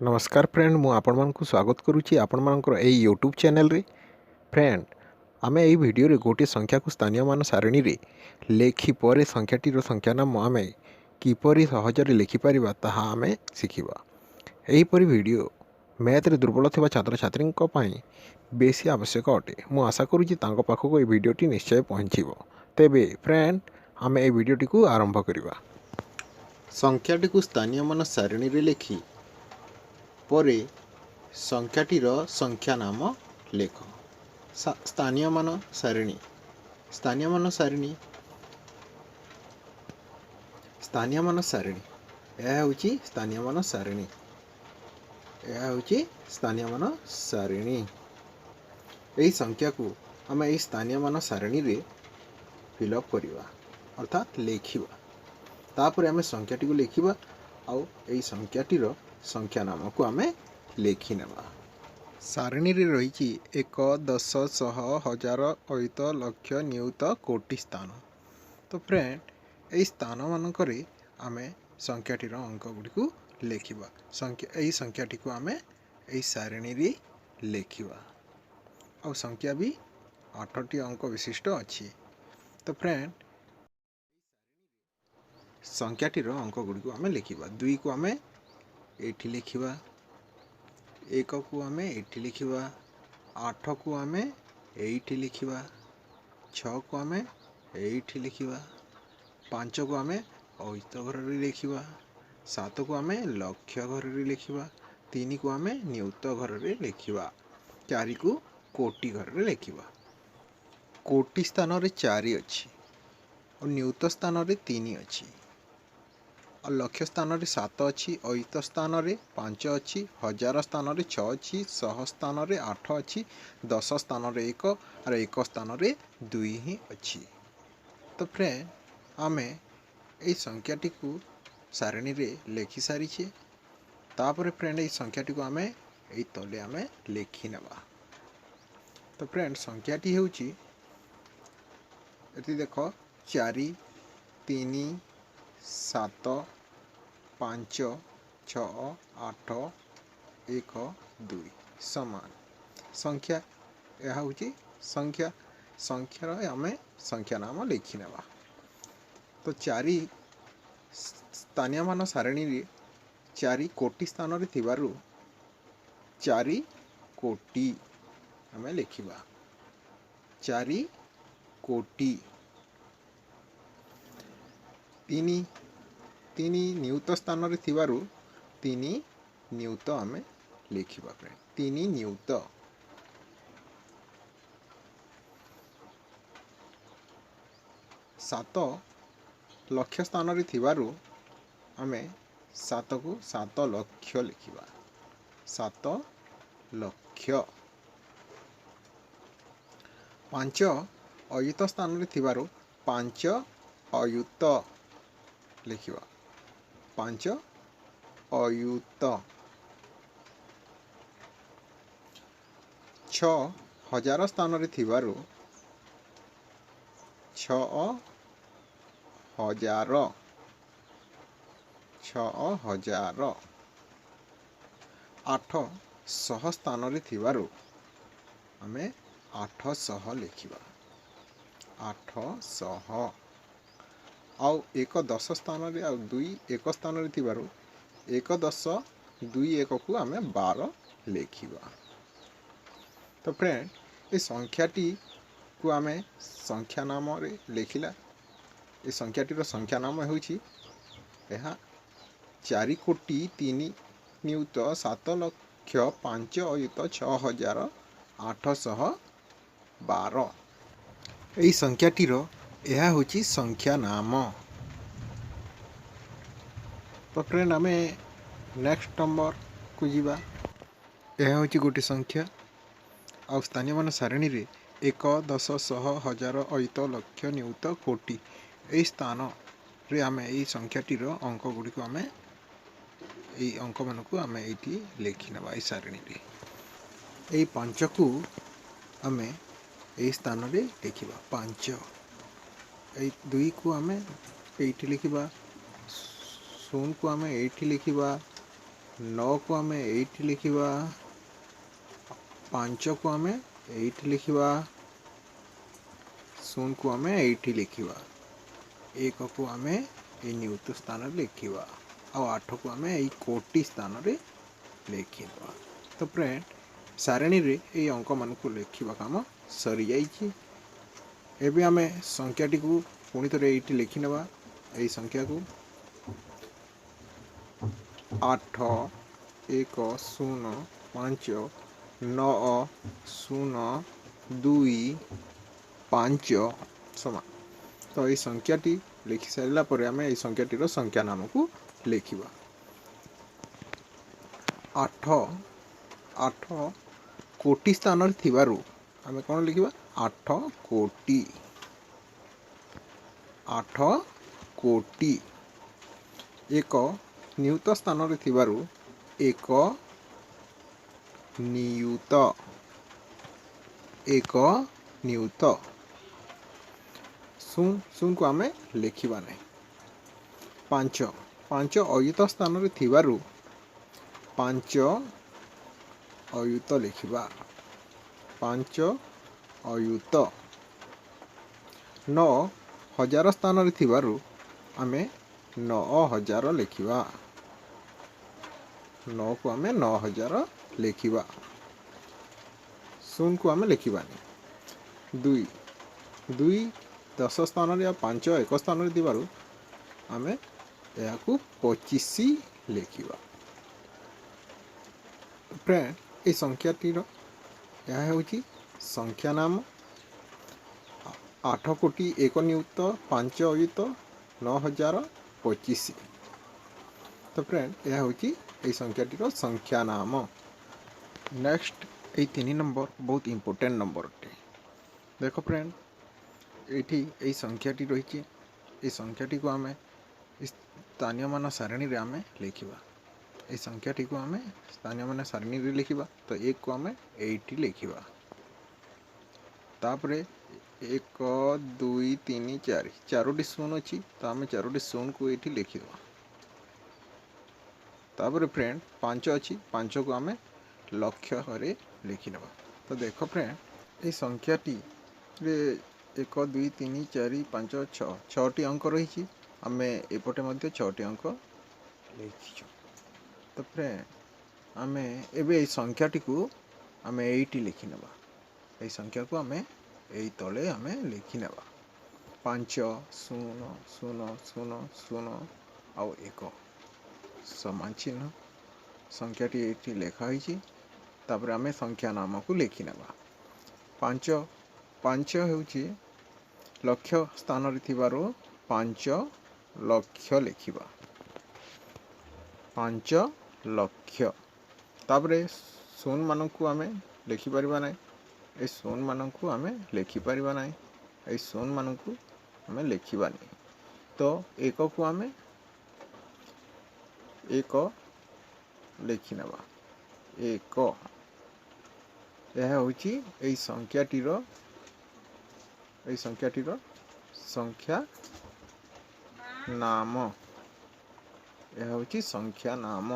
नमस्कार फ्रेंड मु आपण को स्वागत करुच्ची आपण मानकर एई यूट्यूब चैनल रे। फ्रेंड आमे एई वीडियो रे गोटे संख्या को स्थानीय मान सारणी रे लेखि परे संख्याटीर संख्या नाम आमे किपरि सहजरे लिखि परिबा ताहा आमे शिखिबा। एही परि वीडियो मैथ रे दुर्बल थिबा छात्र छात्री पई बेसी आवश्यक अटे। मु आशा करूची तांको पाखको एई वीडियोटी निश्चय पहुँचीबो। तेबे फ्रेंड आमे एई वीडियोटी को आरंभ करिबा। संख्याटी को स्थानीय मान सारणी रे लेखि परे संख्याटीर संख्या नाम लेख। स्थानीय मान सारणी स्थानीय मान सारणी स्थानीय मान सारणी यह होची स्थानीय मान सारणी यह होची स्थानीय मान सारणी। एही संख्या को आम एही स्थानीय मान सारणी रे फिलअप करिवा अर्थात लेखिवा। तापर आम संख्याटी को लेखिवा आउ एही संख्याटीर संख्या नाम को आम लेखि नेबा। सारणी रे रही 1 10 100 1000 अयुत लक्ष नियुत कोटि स्थान। तो फ्रेंड यही स्थान मानकरे आमे संख्याटीर अंक गुडी लेखिबा। यही संख्याटी को आमे यही सारणी रे लेखिबा। और संख्या भी 8टी अंक विशिष्ट अच्छी। तो फ्रेंड संख्याटीर अंक गुडी आमे लेखिबा। 2 को आमे एठी लिखिबा, 1 को आमे एठी लिखिबा, 8 को आमे एठी लिखिबा, 6 को आमे एठी लिखिबा, 5 को आमे अयुत घर रे लिखिबा, 7 को आमे लक्ष्य घर रे लिखिबा, 3 को आमे नियुत घर रे लिखिबा, 4 को कोटि घर रे लिखिबा। कोटि स्थान रे 4 अच्छी और नियुत स्थान रे 3 अच्छी और लक्ष्य स्थान रे 7 अच्छी, अयुत स्थान रे 5 अच्छी, 1000 स्थान रे 6 अच्छी, 100 स्थान रे 8 अच्छी, 10 स्थान रे 1 और 1 स्थान रे 2 ही अच्छी। तो फ्रेंड आमे एई संख्याटी को सारणी रे लेखि सारी छे। तापर फ्रेंड एई संख्याटी को आमे एई तले आमे लेखि नेबा। तो फ्रेंड संख्याटी हेउची एति देखो 4 3 7 5 6 8 1 2 समान संख्या यह हूँ संख्या संख्यार आम संख्या नाम लिखि नेबा। तो 4 स्थानीय मान सारणी रे 4 कोटि स्थान रे थिबारु 4 कोटि आम लिखिबा। 4 कोटि 3 नियुत स्थान रे थिबारु 3 नियुत आमे लिखिबा। 3 नियुत 7 लक्ष्य स्थान रे थिबारु आमे 7 को 7 लक्ष्य लिखिबा। 7 लक्ष्य 5 अयुत स्थान रे थिबारु 5 अयुत लिखिबा। 5 अयुत 6 हजार स्थान रे थिबारु 6 हजार 6 हजार 8 सह स्थान रे थिबारु आमे 800 लिखिबा। 800 आउ 1 10 स्थान रे आउ 2 1 स्थान रे थिबारु 1 10 2 1 को आमे 12 लिखिबा। तो फ्रेंड ये संख्याटी को आमे संख्या नाम रे लिखिला। ये संख्याटीर संख्या नाम होउची यह 4 कोटि 3 नियुत 7 लक्ष 5 अयुत 6812। यही संख्याटीर यह होची संख्या नाम। तो फ्रेंड आमे नेक्स्ट नंबर को जीवा। यह होची गोटे संख्या आ स्थानीय मान सारणी रे 1 10 100 1000 अयुत लक्ष नियुत कोटि यही स्थान रे आमे यही संख्याटीर अंक गुडी को आमे यही अंक मान को आमे एठी लिखि नेबा। यही सारणी रे यही 5 को आमे यही स्थान रे लिखिबा। 5 यही 2 को आमे एठी लिखिबा। 0 को आमे एठी लिखिबा। 9 को आमे एठी लिखिबा 5 को आमे एठी लिखिबा 0 को आमे एठी लिखिबा 1 को आमे ए नियुक्त स्थान रे लिखिबा आ 8 को आमे ए कोटि स्थान रे लिखिबा। तो फ्रेंड सारणी रे ए अंक मान को लिखिबा काम सरी जाइछि। एबे आमे संख्याटी को पुणी थरे एठी लिखि नेबा ए संख्या को 8 1 0 5 9 0 2 5 समान। तो ये संख्याटी लिखि सारिला परे आमे ए संख्याटीर संख्या नाम को लिखिबा। 8 8 कोटि स्थान रे थिबारु आमे कोन लिखिबा 8 कोटि 8 कोटि। 1 नियुत स्थान रे थिबारु 1 नियुत 1 नियुत। 0 को आमे लिखिबा नै। 5 5 अयुत स्थान रे थिबारु 5 अयुत लिखिबा 5 अयुत। 9 हजार स्थान रे थिबारु आमे 9000 लिखिबा 9 को आमे 9000 लिखिबा। 0 को आमे लिखिबा नै। 2 2 10 स्थान रे 5 1 स्थान रे थिबारु आमे या को 25 लिखिबा। फ्रेंड ए संख्याटीर यह होची संख्या नाम 8 कोटि 1 नियुक्त 5 अयुत 9000 25। तो फ्रेंड यह होची ए संख्याटीर संख्या नाम। नेक्स्ट ए 3 नंबर बहुत इंपोर्टेंट नंबर अटे। देखो फ्रेंड एठी ए संख्याटी रही ए संख्याटी को आमे स्थानीय मान सारणी रे आमे लिखिबा। ए संख्याटी को आमे स्थानीय मान सारणी रे लिखिबा। तो 1 को आमे 8 लिखिबा। तापरे 1 2 3 4 चारोटी शून्य अछि तो आमे चारोटी शून्य को एठी लिखिबा। तापरे फ्रेंड 5 अछि 5 को आमे लक्ष्य रे लिखि नेबा। तो देखो फ्रेंड ए संख्याटी रे 1 2 3 4 5 6 6टी अंक रही आमे एपटे मध्ये 6टी अंक लिखिछु। तो फ्रेंड आमे एबे ए संख्याटी को आमे 8 लिखि नेबा। ए संख्या को आमे एई तले आमे लिखि नेबा 5 0 0 0 0 आउ 1 समान चिन्ह संख्याटी एठी लेखा होईछि। तापर आमे संख्या नाम को लिखि नेबा 5 5 हेउछि लक्ष्य स्थान रे थिबारो 5 लक्ष्य लिखिबा 5 लक्ष्य। तापरे शून्य मान को आमे लिखि परिबा नै। ए शून्य मान को आमे लिखि परिबा नै। ए शून्य मान को आमे लिखिबा नै। तो 1 को आमे 1 लिखि नेबा 1। यह होची ए संख्याटीर संख्या नाम। यह होची संख्या नाम।